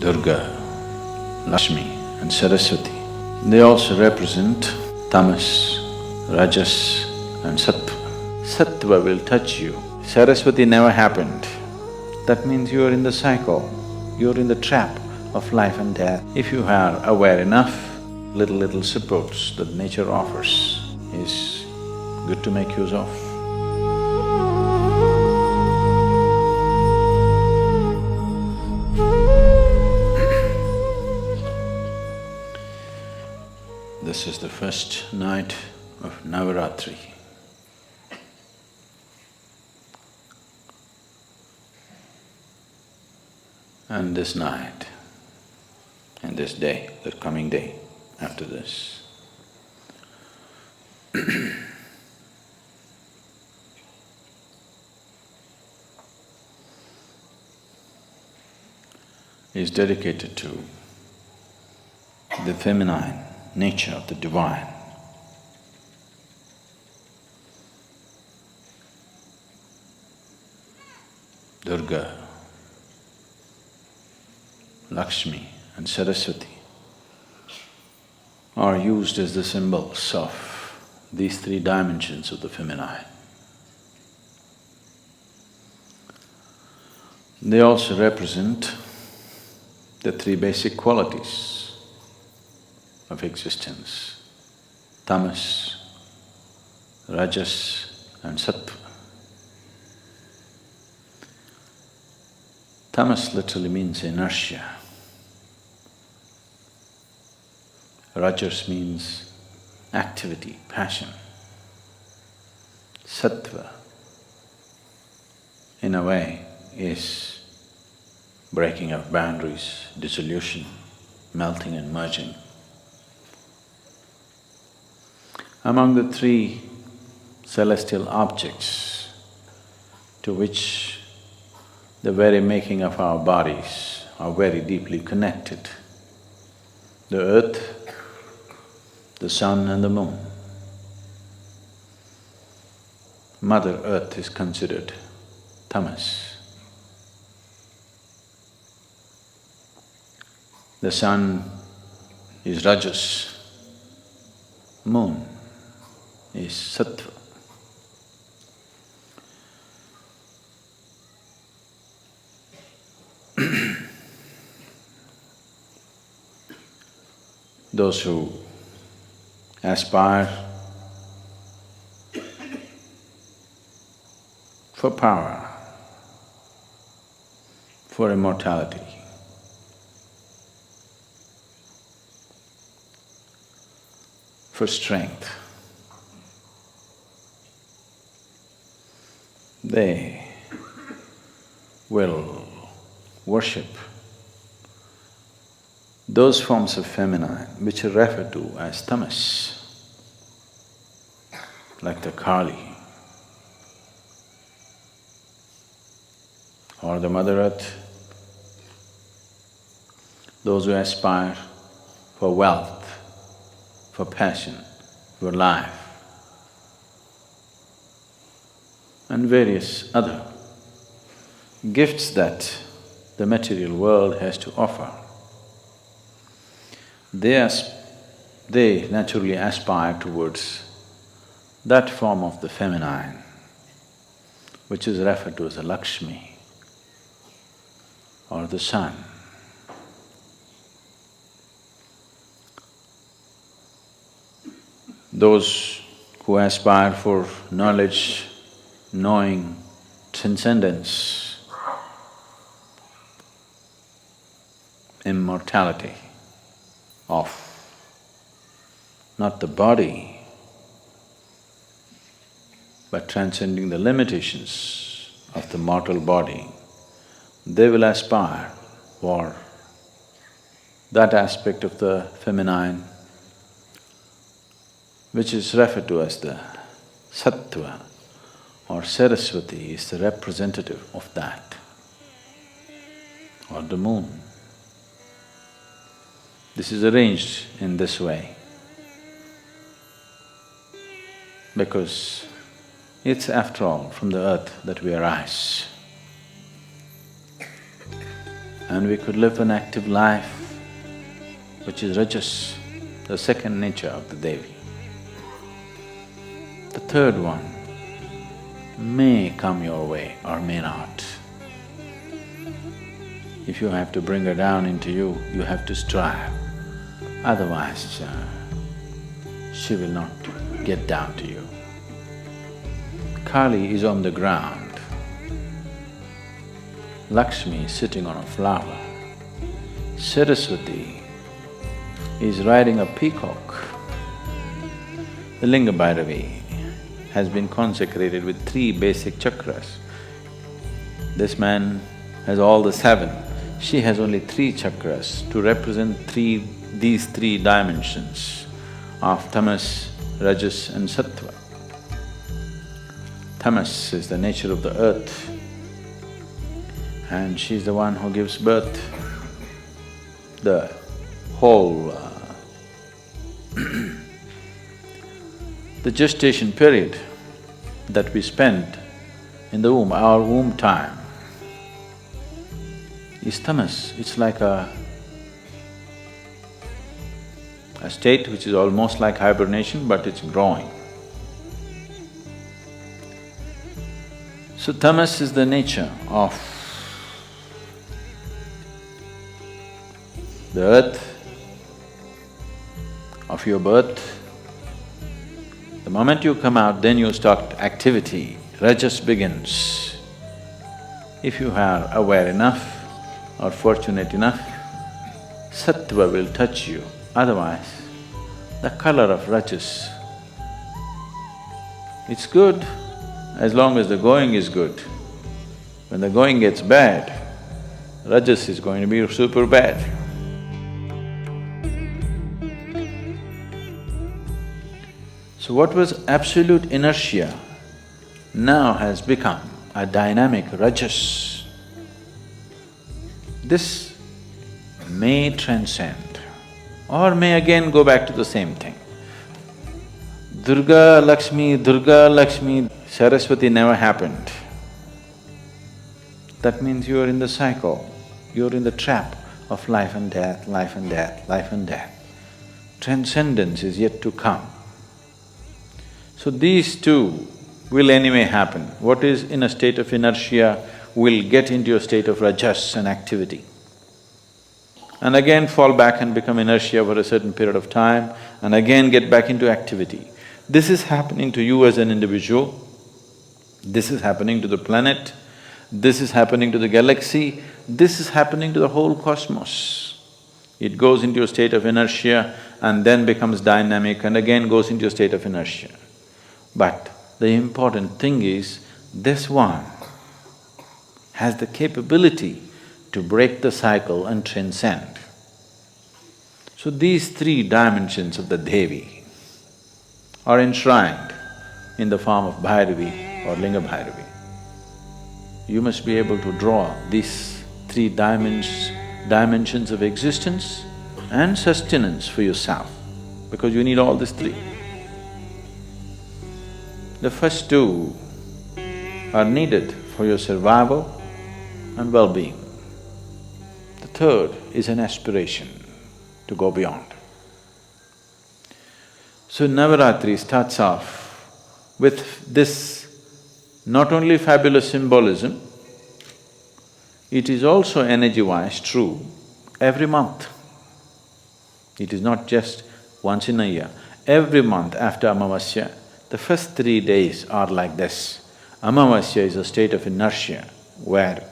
Durga, Laxmi and Saraswati. They also represent tamas, rajas and sattva. Sattva will touch you. Saraswati never happened. That means you are in the cycle, you're in the trap of life and death. If you are aware enough, little supports that nature offers is good to make use of. This is the first night of Navaratri. And this night, and this day, the coming day after this, is dedicated to the feminine nature of the divine. Durga, Laxmi and Saraswati are used as the symbols of these three dimensions of the feminine. They also represent the three basic qualities of existence: tamas, rajas and sattva. Tamas literally means inertia. Rajas means activity, passion. Sattva, in a way, is breaking of boundaries, dissolution, melting and merging. Among the three celestial objects to which the very making of our bodies are very deeply connected, the earth, the sun and the moon. Mother Earth is considered tamas. The sun is rajas, moon is sattva. Those who aspire for power, for immortality, for strength, they will worship those forms of feminine which are referred to as tamas, like the Kali or the Mother Earth. Those who aspire for wealth, for passion, for life, and various other gifts that the material world has to offer. They naturally aspire towards that form of the feminine, which is referred to as the laxmi or the sun. Those who aspire for knowledge, knowing, transcendence, immortality of not the body, but transcending the limitations of the mortal body, they will aspire for that aspect of the feminine which is referred to as the sattva, or Saraswati is the representative of that, or the moon. This is arranged in this way because it's after all from the earth that we arise. and we could live an active life, which is rajas, the second nature of the Devi. The third one may come your way or may not. If you have to bring her down into you, you have to strive, otherwise she will not get down to you. Kali is on the ground, Laxmi is sitting on a flower, Saraswati is riding a peacock. The Linga Bhairavi has been consecrated with 3 basic chakras. This man has all the 7, she has only 3 chakras to represent these 3 dimensions of tamas, rajas and sattva. Tamas is the nature of the earth, and she's the one who gives birth. The whole the gestation period that we spend in the womb, our womb time, is tamas. It's like a state which is almost like hibernation, but it's growing. So tamas is the nature of the earth, of your birth. The moment you come out, then you start activity, rajas begins. If you are aware enough or fortunate enough, sattva will touch you, otherwise the color of rajas, it's good as long as the going is good. When the going gets bad, rajas is going to be super bad. So what was absolute inertia now has become a dynamic rajas. This may transcend or may again go back to the same thing. Durga, Laxmi, Saraswati never happened. That means you are in the cycle, you're in the trap of life and death, life and death, life and death. Transcendence is yet to come. So these two will anyway happen. What is in a state of inertia will get into a state of rajas and activity, and again fall back and become inertia for a certain period of time, and again get back into activity. This is happening to you as an individual, this is happening to the planet, this is happening to the galaxy, this is happening to the whole cosmos. It goes into a state of inertia and then becomes dynamic and again goes into a state of inertia. But the important thing is, this one has the capability to break the cycle and transcend. So these 3 dimensions of the Devi are enshrined in the form of Bhairavi or Linga Bhairavi. You must be able to draw these 3 dimensions of existence and sustenance for yourself, because you need all these 3. The first 2 are needed for your survival and well-being. The third is an aspiration to go beyond. So Navaratri starts off with this not only fabulous symbolism, it is also energy-wise true every month. It is not just once in a year. Every month after Amavasya, the first 3 days are like this. Amavasya is a state of inertia where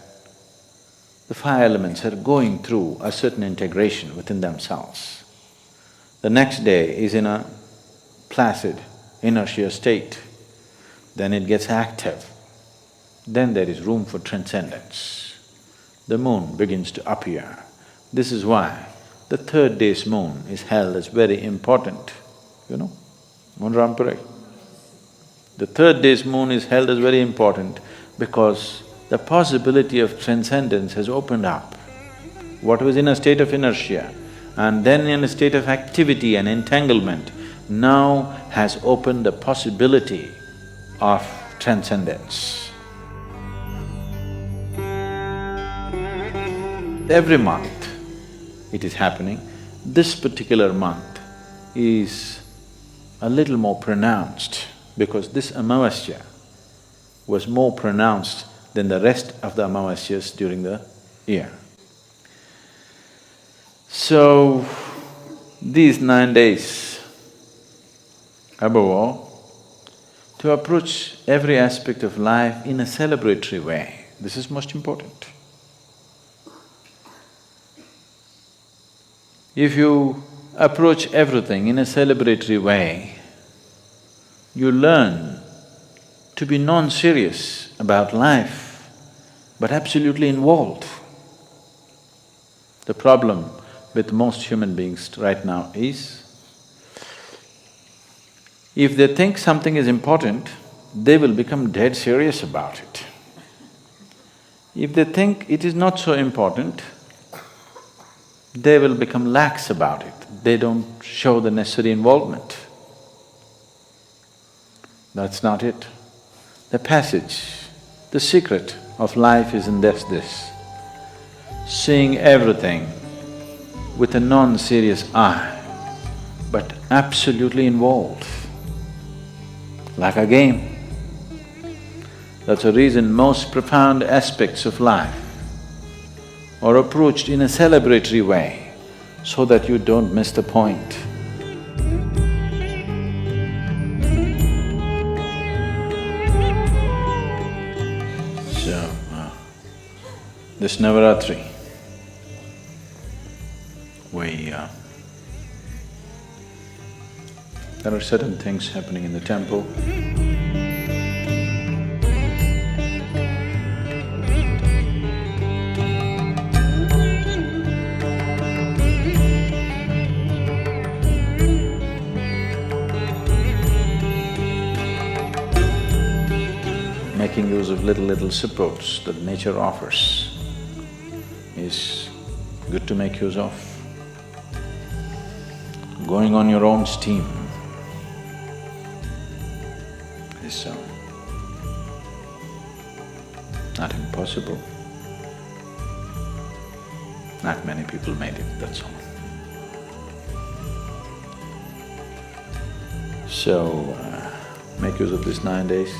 the 5 elements are going through a certain integration within themselves. The next day is in a placid inertia state, then it gets active, then there is room for transcendence. The moon begins to appear. This is why the 3rd day's moon is held as very important, you know, Munrampure. The 3rd day's moon is held as very important because the possibility of transcendence has opened up. What was in a state of inertia and then in a state of activity and entanglement now has opened the possibility of transcendence. Every month it is happening. This particular month is a little more pronounced because this Amavasya was more pronounced than the rest of the Amavasyas during the year. So, these 9 days, above all, to approach every aspect of life in a celebratory way, this is most important. If you approach everything in a celebratory way, you learn to be non-serious about life, but absolutely involved. The problem with most human beings right now is, if they think something is important, they will become dead serious about it. If they think it is not so important, they will become lax about it. They don't show the necessary involvement. That's not it. The passage, the secret of life is in this. Seeing everything with a non-serious eye, but absolutely involved, like a game. That's the reason most profound aspects of life are approached in a celebratory way, so that you don't miss the point. So, this Navaratri, there are certain things happening in the temple. Making use of little supports that nature offers is good to make use of. Going on your own steam is not impossible. Not many people made it, that's all. So, make use of these 9 days.